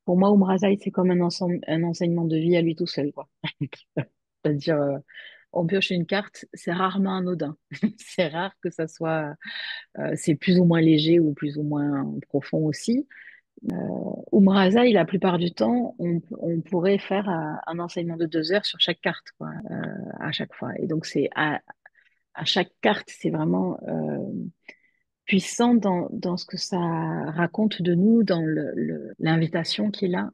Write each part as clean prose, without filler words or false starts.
Pour moi, Umrazaï, c'est comme un enseignement de vie à lui tout seul, quoi. C'est-à-dire, on pioche une carte, c'est rarement anodin. C'est rare que ça soit, c'est plus ou moins léger ou plus ou moins profond aussi. Umrazaï, la plupart du temps, on pourrait faire un enseignement de 2 heures sur chaque carte, quoi, à chaque fois. Et donc, à chaque carte, c'est vraiment puissant dans ce que ça raconte de nous, dans l'invitation qu'il a.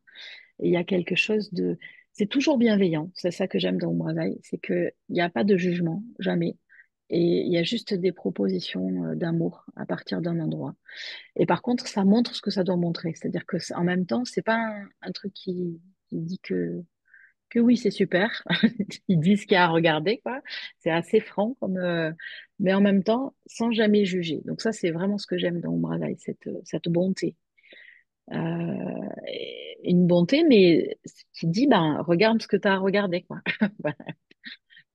Et il y a quelque chose de... C'est toujours bienveillant. C'est ça que j'aime dans Umrazaï, c'est qu'il n'y a pas de jugement, jamais. Et il y a juste des propositions d'amour à partir d'un endroit. Et par contre, ça montre ce que ça doit montrer. C'est-à-dire que en même temps, c'est pas un truc qui dit que oui, c'est super. Ils disent ce qu'il y a à regarder, quoi. C'est assez franc, mais en même temps, sans jamais juger. Donc ça, c'est vraiment ce que j'aime dans Umbratai, cette bonté. Une bonté, mais qui dit, ben, regarde ce que tu as à regarder, quoi. Voilà.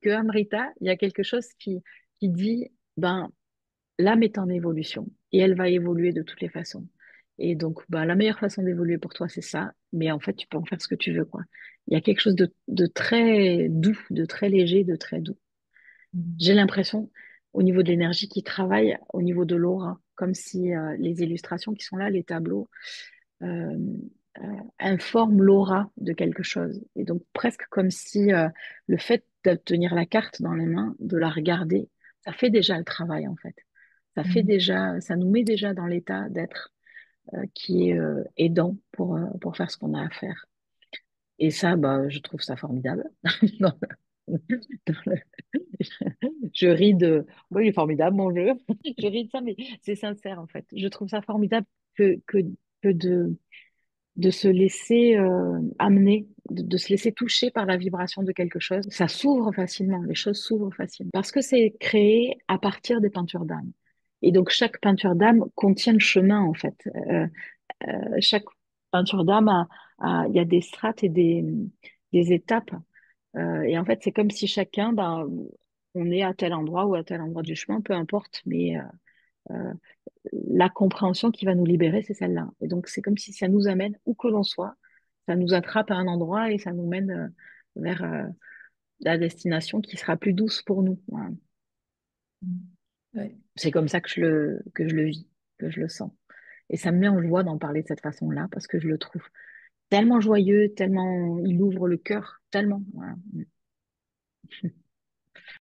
Que Amrita, il y a quelque chose qui dit, ben, l'âme est en évolution et elle va évoluer de toutes les façons. Et donc, bah, la meilleure façon d'évoluer pour toi, c'est ça. Mais en fait, tu peux en faire ce que tu veux, quoi. Il y a quelque chose de très doux, de très léger, de très doux. J'ai l'impression, au niveau de l'énergie, qui travaille au niveau de l'aura, comme si les illustrations qui sont là, les tableaux, euh, informent l'aura de quelque chose. Et donc, presque comme si le fait de tenir la carte dans les mains, de la regarder, ça fait déjà le travail, en fait. Ça nous met déjà dans l'état d'être qui est aidant pour faire ce qu'on a à faire. Et ça, bah, je trouve ça formidable. Dans dans je ris de, oui, il est formidable mon jeu. Je ris de ça, mais c'est sincère en fait. Je trouve ça formidable que de se laisser amener, de se laisser toucher par la vibration de quelque chose. Ça s'ouvre facilement, les choses s'ouvrent facilement. Parce que c'est créé à partir des peintures d'âme. Et donc chaque peinture d'âme contient le chemin en fait. Chaque peinture d'âme il y a des strates et des étapes. Et en fait, c'est comme si chacun, ben, on est à tel endroit ou à tel endroit du chemin, peu importe, mais euh, la compréhension qui va nous libérer, c'est celle-là. Et donc, c'est comme si ça nous amène où que l'on soit, ça nous attrape à un endroit et ça nous mène vers la destination qui sera plus douce pour nous. Voilà. Ouais. C'est comme ça que je le vis, que je le sens. Et ça me met en joie d'en parler de cette façon-là parce que je le trouve tellement joyeux, tellement il ouvre le cœur, tellement. Voilà.